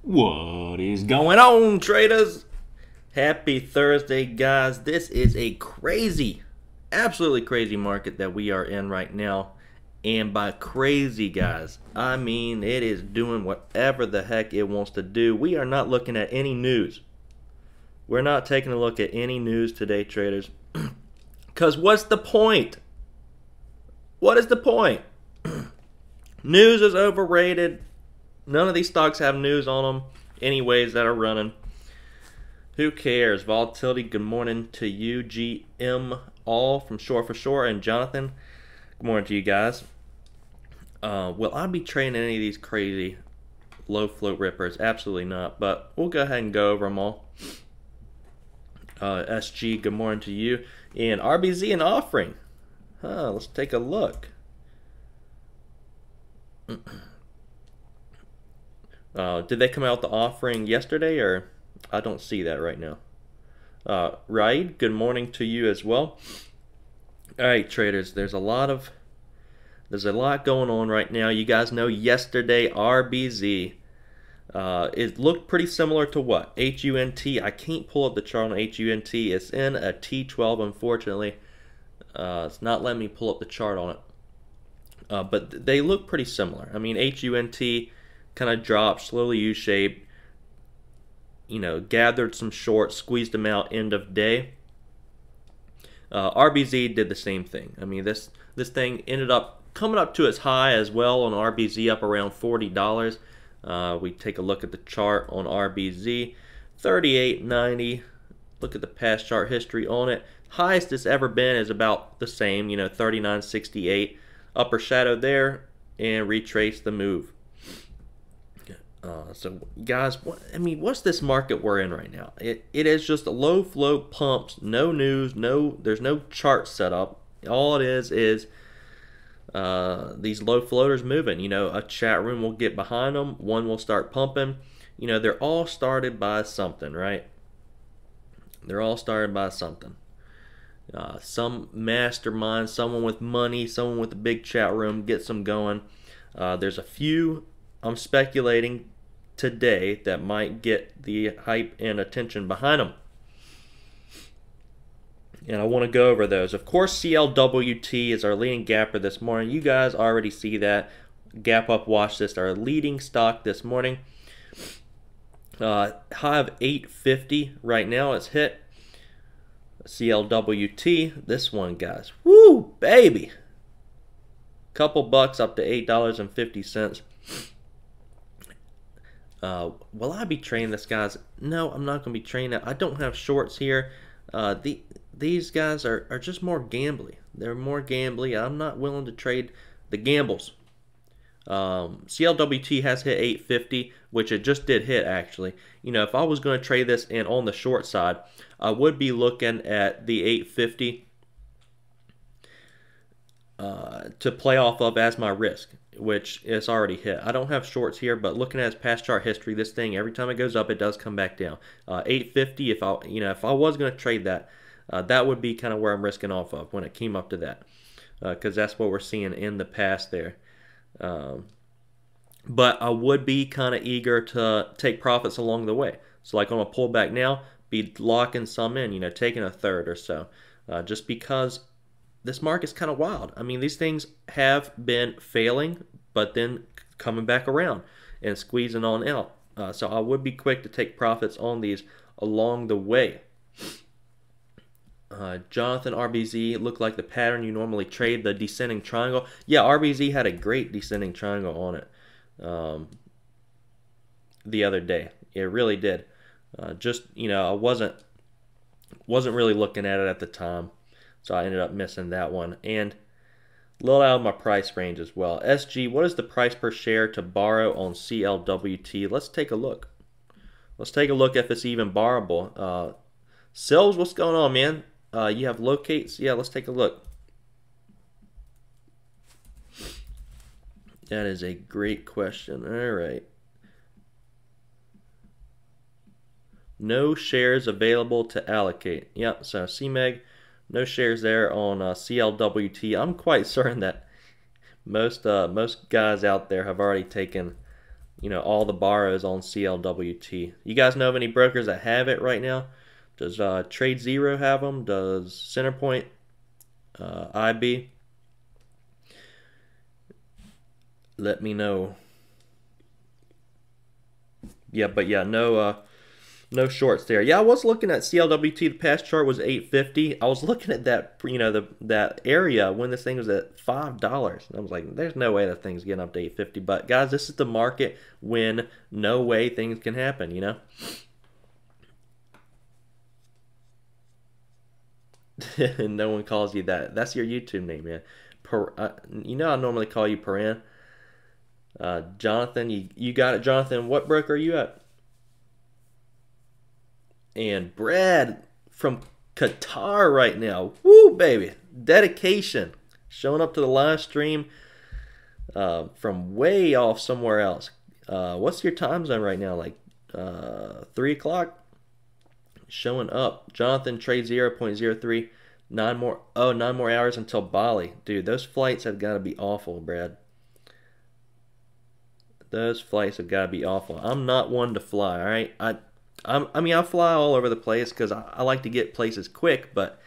What is going on, traders? Happy Thursday, guys. This is a crazy, absolutely crazy market that we are in right now. And by crazy, guys, I mean it is doing whatever the heck it wants to do. We are not looking at any news. We're not taking a look at any news today, traders. Because what's the point? What is the point? News is overrated. None of these stocks have news on them anyways that are running. Who cares? Volatility, good morning to you, GM all from Shore for Shore, and Jonathan, good morning to you guys. Will I be trading any of these crazy low float rippers? Absolutely not, but we'll go ahead and go over them all. SG, good morning to you. And RBZ and offering. Let's take a look. Did they come out the offering yesterday, or I don't see that right now. Raid, good morning to you as well. All right, traders, there's a lot going on right now. You guys know yesterday RBZ it looked pretty similar to what? HUNT. I can't pull up the chart on HUNT. It's in a T12, unfortunately. It's not letting me pull up the chart on it. But they look pretty similar. I mean, HUNT kind of dropped, slowly U-shaped, gathered some shorts, squeezed them out end of day. RBZ did the same thing. I mean, this thing ended up coming up to its high as well on RBZ, up around $40. We take a look at the chart on RBZ, 38.90. Look at the past chart history on it. Highest it's ever been is about the same, 39.68. Upper shadow there, and retrace the move. So guys, what's this market we're in right now? It is just a low float pumps, no news, there's no chart set up. All it is these low floaters moving. A chat room will get behind them, one will start pumping. They're all started by something, right? They're all started by something. Some mastermind, someone with money, someone with a big chat room gets them going. There's a few, I'm speculating today, that might get the hype and attention behind them. And I want to go over those. Of course, CLWT is our leading gapper this morning. You guys already see that. Gap up watch list, our leading stock this morning. High of 850 right now. It's hit. CLWT, this one, guys. Woo, baby. Couple bucks up to $8.50. Will I be trading this, guys? No, I'm not going to be trading it. I don't have shorts here. These guys are just more gambly. They're more gambly. I'm not willing to trade the gambles. CLWT has hit 850, which it just did hit, actually. If I was going to trade this and on the short side, I would be looking at the 850 to play off of as my risk, which is already hit. I don't have shorts here, but looking at its past chart history, this thing, every time it goes up, it does come back down. 850, if I was going to trade that, that would be kind of where I'm risking off of when it came up to that, because that's what we're seeing in the past there. But I would be kind of eager to take profits along the way. So like on a pullback now, be locking some in, taking a third or so, just because this market's kind of wild. I mean, these things have been failing, but then coming back around and squeezing on out. So I would be quick to take profits on these along the way. Jonathan, RBZ looked like the pattern you normally trade, the descending triangle. Yeah, RBZ had a great descending triangle on it the other day. It really did. I wasn't really looking at it at the time, so I ended up missing that one. And a little out of my price range as well. SG, what is the price per share to borrow on CLWT? Let's take a look. Let's take a look if it's even borrowable. Sills, what's going on, man? You have locates? Yeah, let's take a look. That is a great question. All right. No shares available to allocate. Yep, so CMEG, no shares there on CLWT. I'm quite certain that most guys out there have already taken, all the borrows on CLWT. You guys know of any brokers that have it right now? Does Trade Zero have them? Does Centerpoint, IB? Let me know. Yeah, but yeah, no shorts there. Yeah, I was looking at CLWT. The past chart was 850. I was looking at that, that area when this thing was at $5. And I was like, there's no way that thing's getting up to 850. But guys, this is the market when no way things can happen, And no one calls you that. That's your YouTube name, man. I normally call you Paran. Jonathan, you got it, Jonathan. What broker are you at? And Brad from Qatar right now. Woo, baby. Dedication. Showing up to the live stream from way off somewhere else. What's your time zone right now? Like 3 o'clock? Showing up. Jonathan, trade 0.03. 9 more hours until Bali. Dude, those flights have got to be awful, Brad. Those flights have got to be awful. I'm not one to fly, all right? I fly all over the place because I like to get places quick, but,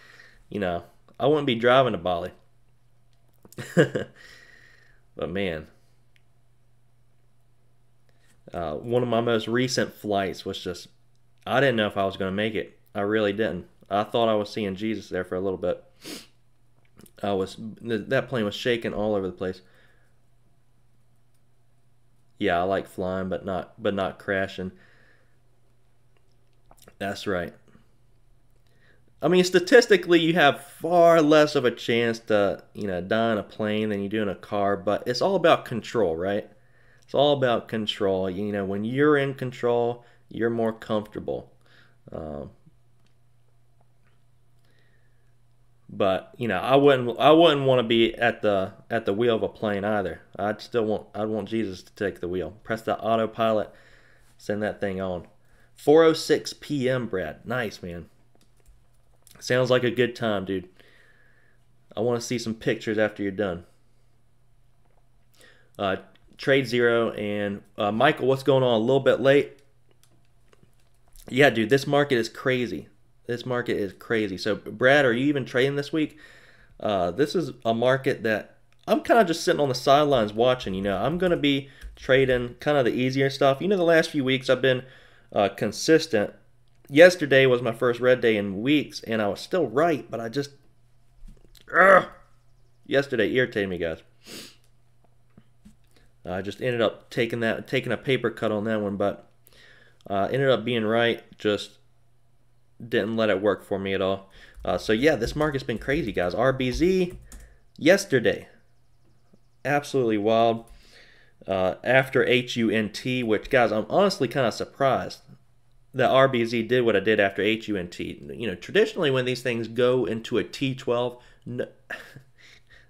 I wouldn't be driving to Bali. But, man. One of my most recent flights was just, I didn't know if I was going to make it. I really didn't. I thought I was seeing Jesus there for a little bit. That plane was shaking all over the place. Yeah, I like flying, but not crashing. That's right. I mean, statistically, you have far less of a chance to, die in a plane than you do in a car, but it's all about control, right? It's all about control. When you're in control, you're more comfortable. But I wouldn't want to be at the wheel of a plane either. I'd want Jesus to take the wheel. Press the autopilot, send that thing on. 4:06 p.m. Brad, nice, man. Sounds like a good time, dude. I want to see some pictures after you're done. Trade Zero and Michael, what's going on? A little bit late. Yeah, dude, this market is crazy. This market is crazy. So, Brad, are you even trading this week? This is a market that I'm kind of just sitting on the sidelines watching. I'm going to be trading kind of the easier stuff. The last few weeks I've been consistent. Yesterday was my first red day in weeks, and I was still right, but I just... yesterday irritated me, guys. I just ended up taking a paper cut on that one, but ended up being right. Just didn't let it work for me at all. So yeah, this market's been crazy, guys. RBZ yesterday, absolutely wild. After HUNT, which, guys, I'm honestly kind of surprised that RBZ did what it did after HUNT. Traditionally when these things go into a T12,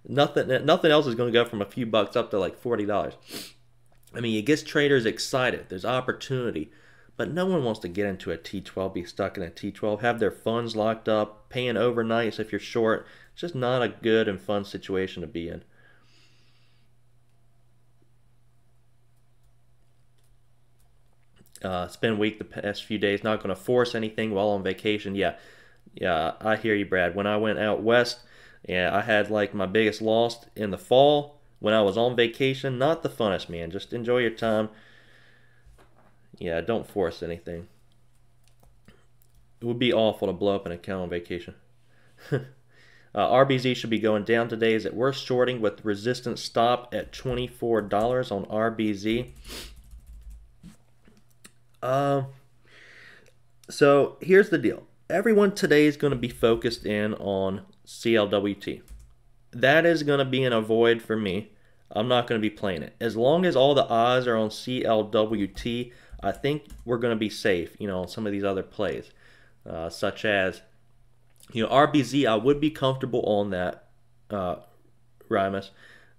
nothing else is going to go from a few bucks up to like $40. I mean, it gets traders excited. There's opportunity. But no one wants to get into a T12, be stuck in a T12, have their funds locked up, paying overnights if you're short. It's just not a good and fun situation to be in. It's been weak the past few days. Not going to force anything while on vacation. Yeah, I hear you, Brad. When I went out west, yeah, I had like my biggest loss in the fall when I was on vacation. Not the funnest, man. Just enjoy your time. Yeah, don't force anything. It would be awful to blow up an account on vacation. RBZ should be going down today. Is it worth shorting with resistance stop at $24 on RBZ? So here's the deal. Everyone today is going to be focused in on CLWT. That is going to be an avoid for me. I'm not going to be playing it. As long as all the eyes are on CLWT, I think we're going to be safe, on some of these other plays, such as, RBZ. I would be comfortable on that, Rimus.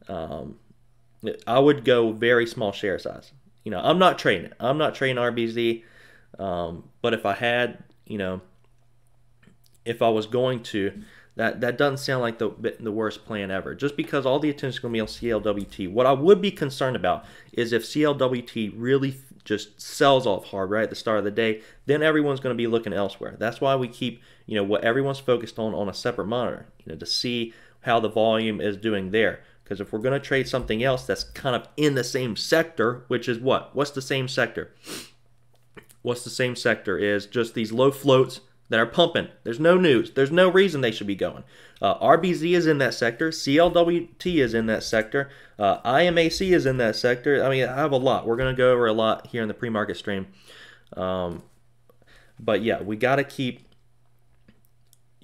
I would go very small share size. I'm not trading it. I'm not trading RBZ, but if I had, if I was going to, That doesn't sound like the worst plan ever, just because all the attention is going to be on CLWT. What I would be concerned about is if CLWT really just sells off hard right at the start of the day, then everyone's going to be looking elsewhere. That's why we keep, what everyone's focused on a separate monitor, to see how the volume is doing there. Because if we're going to trade something else that's kind of in the same sector, which is what? What's the same sector? What's the same sector is just these low floats that are pumping. There's no news. There's no reason they should be going. RBZ is in that sector. CLWT is in that sector. IMAC is in that sector. I mean, I have a lot. We're going to go over a lot here in the pre-market stream. But yeah, we got to keep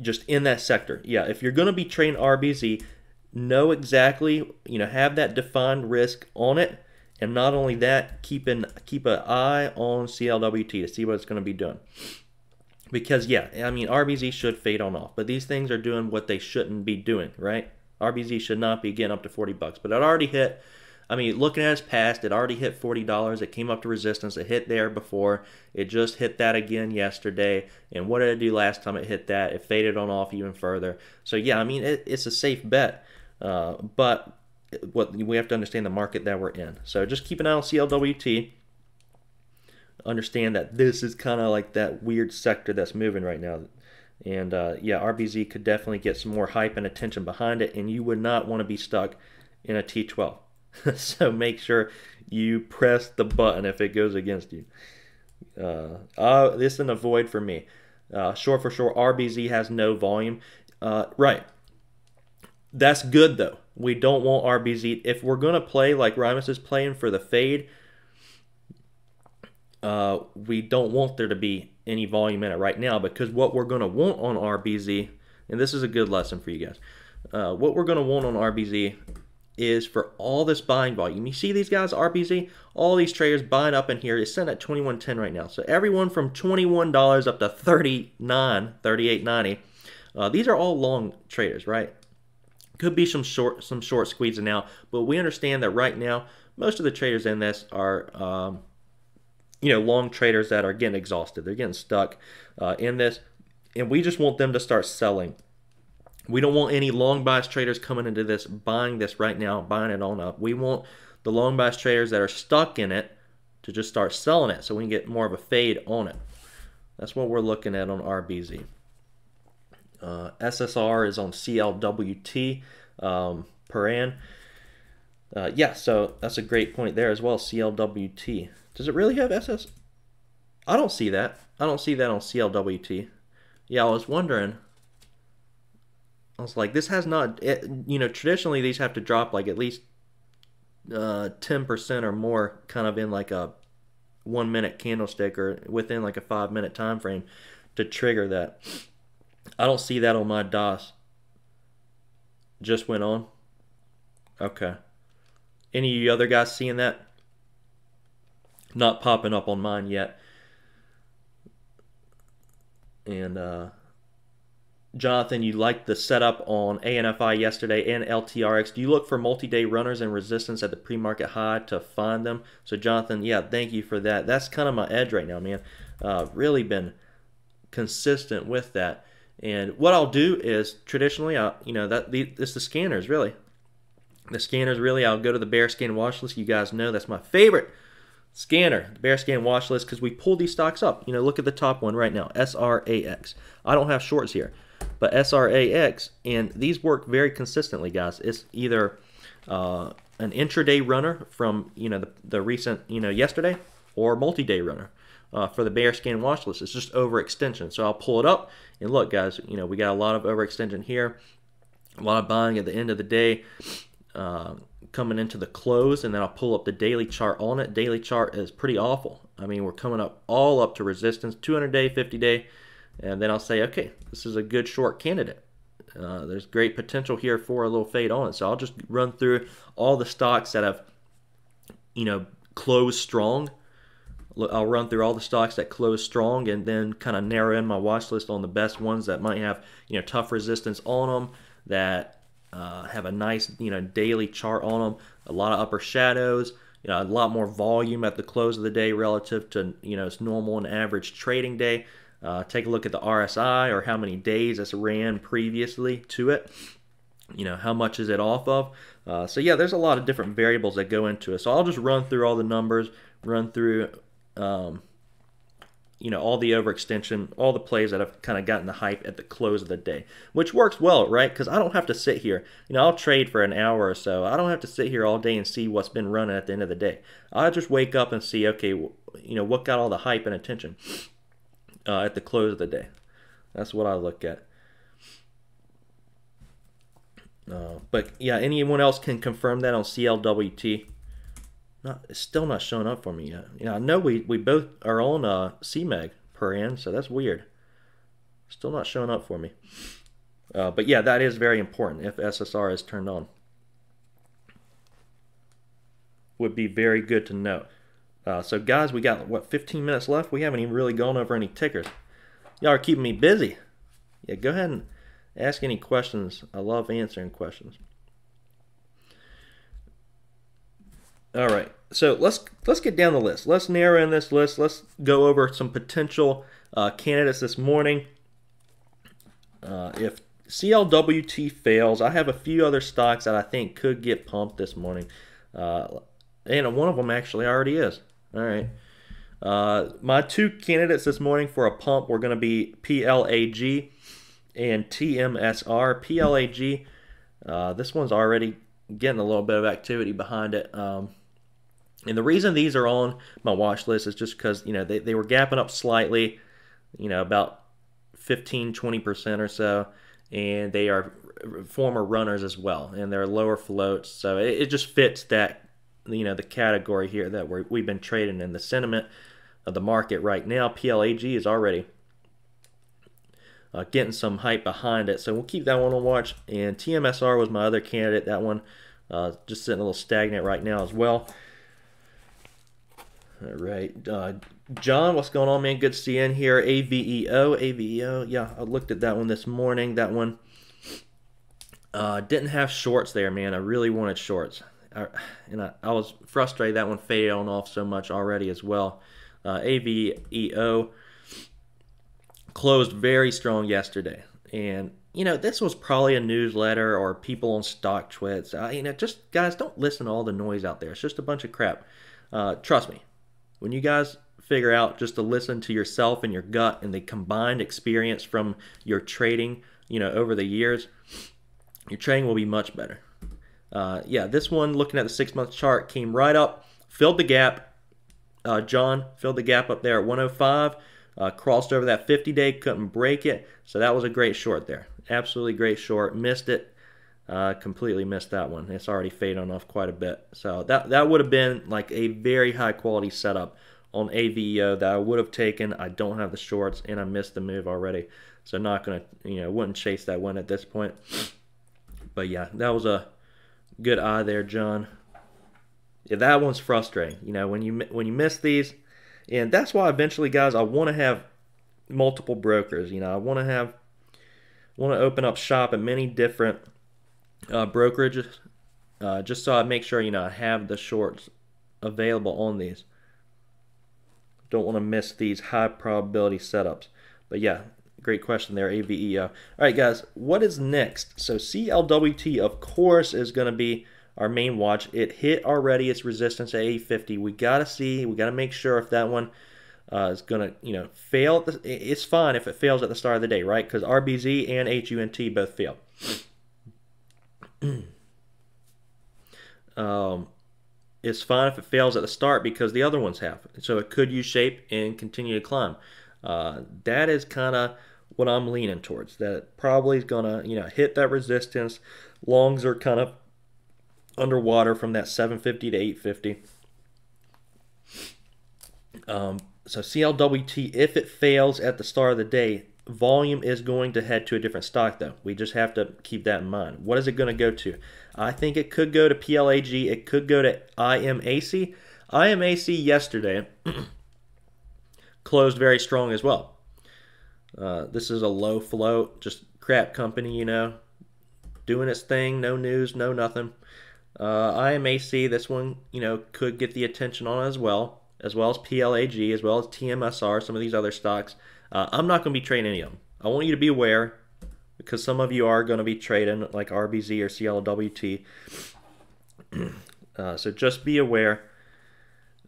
just in that sector. Yeah, if you're going to be trading RBZ, know exactly, have that defined risk on it. And not only that, keep an eye on CLWT to see what it's going to be doing. Because, yeah, I mean, RBZ should fade on off. But these things are doing what they shouldn't be doing, right? RBZ should not be getting up to 40 bucks. But it already hit, I mean, looking at its past, it already hit $40. It came up to resistance. It hit there before. It just hit that again yesterday. And what did it do last time it hit that? It faded on off even further. So, yeah, I mean, it's a safe bet. But we have to understand the market that we're in. So just keep an eye on CLWT. Understand that this is kind of like that weird sector that's moving right now. And yeah, RBZ could definitely get some more hype and attention behind it, and you would not want to be stuck in a T12. So make sure you press the button if it goes against you. This is an avoid for me. Short for sure, RBZ has no volume. Right. That's good, though. We don't want RBZ. If we're going to play like Rimus is playing for the fade, we don't want there to be any volume in it right now, because what we're going to want on RBZ, and this is a good lesson for you guys, what we're going to want on RBZ is for all this buying volume. You see these guys, RBZ, all these traders buying up in here. It's sitting at 21.10 right now. So everyone from $21 up to $39, $38.90. These are all long traders, right? Could be some short squeezing out, but we understand that right now most of the traders in this are long traders that are getting exhausted. They're getting stuck in this, and we just want them to start selling. We don't want any long bias traders coming into this, buying this right now, buying it on up. We want the long bias traders that are stuck in it to just start selling it so we can get more of a fade on it. That's what we're looking at on RBZ. SSR is on CLWT per an. Yeah, so that's a great point there as well, CLWT. Does it really have SS? I don't see that. I don't see that on CLWT. Yeah, I was wondering. I was like, this has not, traditionally these have to drop like at least 10% or more kind of in like a 1 minute candlestick or within like a 5 minute time frame to trigger that. I don't see that on my DOS. Just went on. Okay. Any of you other guys seeing that? Not popping up on mine yet. And Jonathan, you liked the setup on ANFI yesterday and LTRX. Do you look for multi-day runners and resistance at the pre-market high to find them? So Jonathan, yeah, thank you for that. That's kind of my edge right now, man. Really been consistent with that. And what I'll do is traditionally, it's the scanners really. The scanners really, I'll go to the bear scan watch list. You guys know that's my favorite scanner, the bear scan watch list, because we pull these stocks up. Look at the top one right now, SRAX. I don't have shorts here, but SRAX, and these work very consistently, guys. It's either an intraday runner from the recent yesterday, or multi-day runner for the bear scan watch list. It's just overextension. So I'll pull it up and look, guys. We got a lot of overextension here, a lot of buying at the end of the day. Coming into the close, and then I'll pull up the daily chart on it. Daily chart is pretty awful. I mean, we're coming up all up to resistance, 200-day, 50-day, and then I'll say, okay, this is a good short candidate. There's great potential here for a little fade on it. So I'll just run through all the stocks that have, closed strong. I'll run through all the stocks that close strong, and then kind of narrow in my watch list on the best ones that might have, tough resistance on them, that have a nice, daily chart on them, a lot of upper shadows, a lot more volume at the close of the day relative to, its normal and average trading day. Take a look at the RSI, or how many days it's ran previously to it. How much is it off of? So yeah, there's a lot of different variables that go into it. So I'll just run through all the numbers, run through all the overextension, all the plays that have kind of gotten the hype at the close of the day, which works well, right? Because I don't have to sit here. I'll trade for an hour or so. I don't have to sit here all day and see what's been running at the end of the day. I'll just wake up and see, okay, what got all the hype and attention at the close of the day. That's what I look at. But yeah, anyone else can confirm that on CLWT? It's still not showing up for me yet. I know we both are on CMEG per N, so that's weird. Still not showing up for me. But yeah, that is very important if SSR is turned on. Would be very good to know. So guys, we got, what, 15 minutes left? We haven't even really gone over any tickers. Y'all are keeping me busy. Yeah, go ahead and ask any questions. I love answering questions. All right, so let's get down the list. Let's narrow in this list. Let's go over some potential candidates this morning. If CLWT fails, I have a few other stocks that I think could get pumped this morning. And one of them actually already is. All right. My two candidates this morning for a pump were going to be PLAG and TMSR. PLAG, this one's already getting a little bit of activity behind it. And the reason these are on my watch list is just because, they were gapping up slightly, about 15-20% or so, and they are former runners as well, and they're lower floats, so it just fits that, the category here that we've been trading in. The sentiment of the market right now, PLAG is already getting some hype behind it, so we'll keep that one on watch. And TMSR was my other candidate. That one just sitting a little stagnant right now as well. All right, John, what's going on, man? Good to see you in here. AVEO, yeah, I looked at that one this morning. That one didn't have shorts there, man. I really wanted shorts, and I was frustrated that one faded on off so much already as well. AVEO closed very strong yesterday, and this was probably a newsletter or people on stock twits. Just guys, don't listen to all the noise out there. It's just a bunch of crap. Trust me. When you guys figure out just to listen to yourself and your gut and the combined experience from your trading, over the years, your trading will be much better. Yeah, this one, looking at the 6-month chart, came right up, filled the gap. John filled the gap up there at 105, crossed over that 50-day, couldn't break it. So that was a great short there. Absolutely great short. Missed it. Completely missed that one. It's already fading off quite a bit. So that would have been like a very high quality setup on AVEO that I would have taken. I don't have the shorts, and I missed the move already. So not gonna, wouldn't chase that one at this point. But yeah, that was a good eye there, John. Yeah, that one's frustrating. When you miss these, and that's why eventually, guys, I want to have multiple brokers. I want to open up shop at many different brokerages, just so I make sure I have the shorts available on these. Don't want to miss these high probability setups. But yeah, great question there, AVEO. All right, guys, what is next? So CLWT, of course, is going to be our main watch. It hit already its resistance at 850. We got to make sure if that one is going to fail. It's fine if it fails at the start of the day, right? Because RBZ and HUNT both failed. It's fine if it fails at the start because the other ones have. So it could use shape and continue to climb. That is kind of what I'm leaning towards. That it probably is going to hit that resistance. Longs are kind of underwater from that 750 to 850. So CLWT, if it fails at the start of the day, volume is going to head to a different stock, though. We just have to keep that in mind. What is it going to go to? I think it could go to PLAG. It could go to IMAC. IMAC yesterday closed very strong as well. This is a low float, just crap company, doing its thing. No news, no nothing. IMAC, this one, could get the attention on as well. as well as PLAG, as well as TMSR, some of these other stocks. I'm not going to be trading any of them. I want you to be aware, because some of you are going to be trading like RBZ or CLWT. So just be aware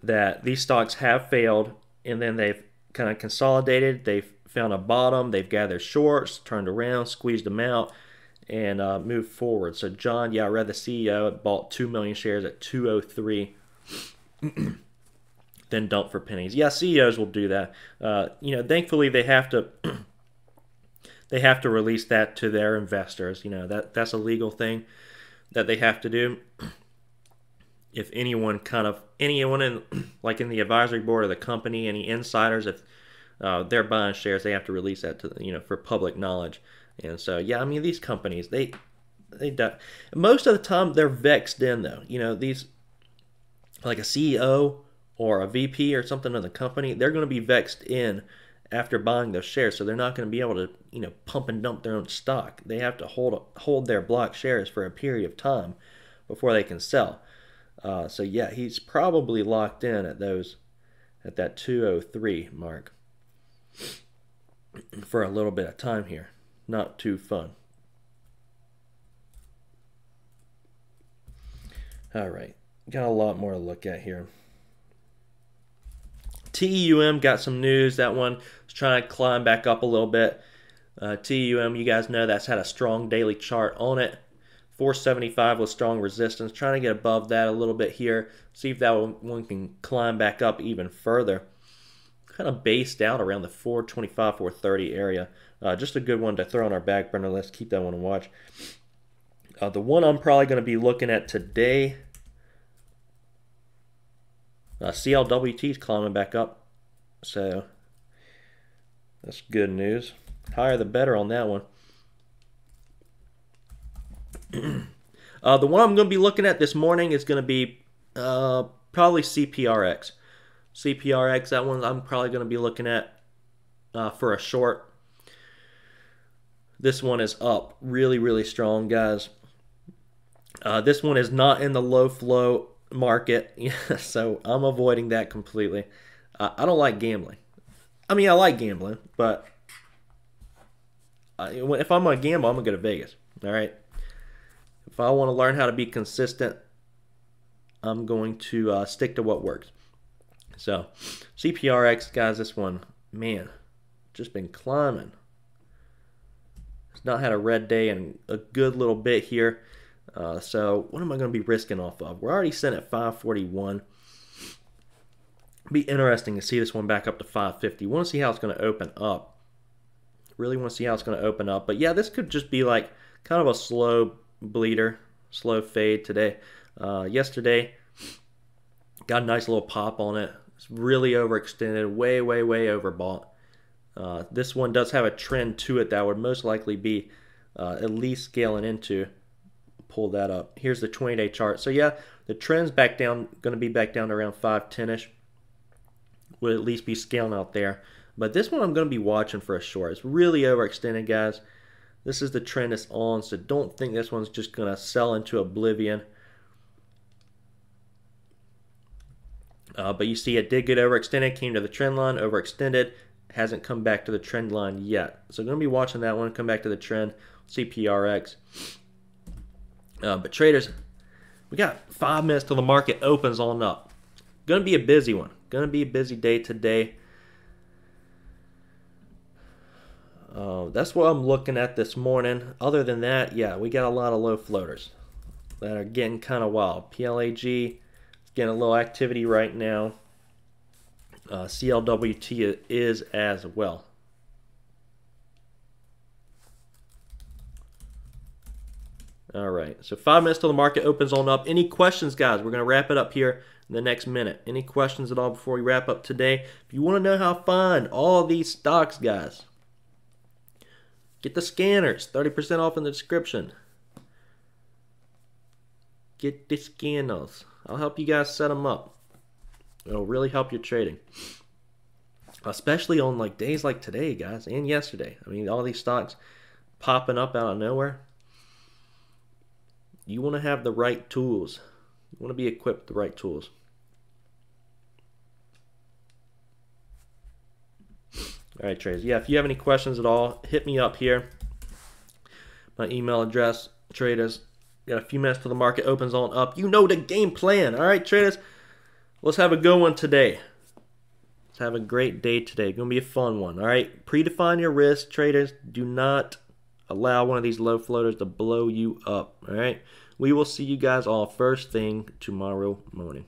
that these stocks have failed, and then they've kind of consolidated. They've found a bottom. They've gathered shorts, turned around, squeezed them out, and moved forward. So John, yeah, I read the CEO bought 2 million shares at 203. Then dump for pennies. Yeah, CEOs will do that. Thankfully they have to they have to release that to their investors. That's a legal thing that they have to do. If anyone in like in the advisory board of the company, any insiders, if they're buying shares, they have to release that to for public knowledge. And so yeah, I mean these companies they most of the time they're vexed in though. These like a CEO or a VP or something of the company, they're going to be vexed in after buying those shares, so they're not going to be able to, pump and dump their own stock. They have to hold their block shares for a period of time before they can sell. So yeah, he's probably locked in at that 203 mark for a little bit of time here. Not too fun. All right, got a lot more to look at here. TEUM got some news. That one was trying to climb back up a little bit. TEUM, you guys know that's had a strong daily chart on it. 475 with strong resistance. Trying to get above that a little bit here. See if that one can climb back up even further. Kind of based out around the 425, 430 area. Just a good one to throw on our back burner. Let's keep that one and watch. The one I'm probably going to be looking at today, CLWT is climbing back up, so that's good news. Higher the better on that one. The one I'm going to be looking at this morning is going to be probably CPRX. CPRX, that one I'm probably going to be looking at for a short. This one is up really, really strong, guys. This one is not in the low flow market, so I'm avoiding that completely. I don't like gambling. I mean, I like gambling, but if I'm going to gamble, I'm going to go to Vegas. All right. If I want to learn how to be consistent, I'm going to stick to what works. So, CPRX, guys, this one, man, just been climbing. It's not had a red day in a good little bit here. So what am I going to be risking off of? We're already sitting at 541. Be interesting to see this one back up to 550. Want to see how it's going to open up. Really want to see how it's going to open up. But yeah, this could just be like kind of a slow bleeder, slow fade today. Yesterday, got a nice little pop on it. It's really overextended, way, way, way overbought. This one does have a trend to it that would most likely be at least scaling into. Pull that up. Here's the 20-day chart. So yeah, the trend's back down, going to be back down to around 510-ish. Would at least be scaling out there. But this one I'm going to be watching for a short. It's really overextended, guys. This is the trend it's on, so don't think this one's just going to sell into oblivion. But you see it did get overextended, came to the trend line, overextended, hasn't come back to the trend line yet. So going to be watching that one, come back to the trend, CPRX. But traders, we got 5 minutes till the market opens on up. Going to be a busy one. Going to be a busy day today. That's what I'm looking at this morning. Other than that, yeah, we got a lot of low floaters that are getting kind of wild. PLAG is getting a little activity right now. CLWT is as well. All right, so 5 minutes till the market opens on up. Any questions, guys? We're going to wrap it up here in the next minute. Any questions at all before we wrap up today? If you want to know how to find all these stocks, guys, get the scanners, 30% off in the description. Get the scanners. I'll help you guys set them up. It'll really help your trading. Especially on like days like today, guys, and yesterday. I mean, all these stocks popping up out of nowhere. You want to have the right tools. You want to be equipped with the right tools. All right, traders. Yeah, if you have any questions at all, hit me up here. My email address, traders. Got a few minutes till the market opens on up. You know the game plan. All right, traders. Let's have a good one today. Let's have a great day today. It's going to be a fun one. All right. Predefine your risk, traders. Do not allow one of these low floaters to blow you up. All right. We will see you guys all first thing tomorrow morning.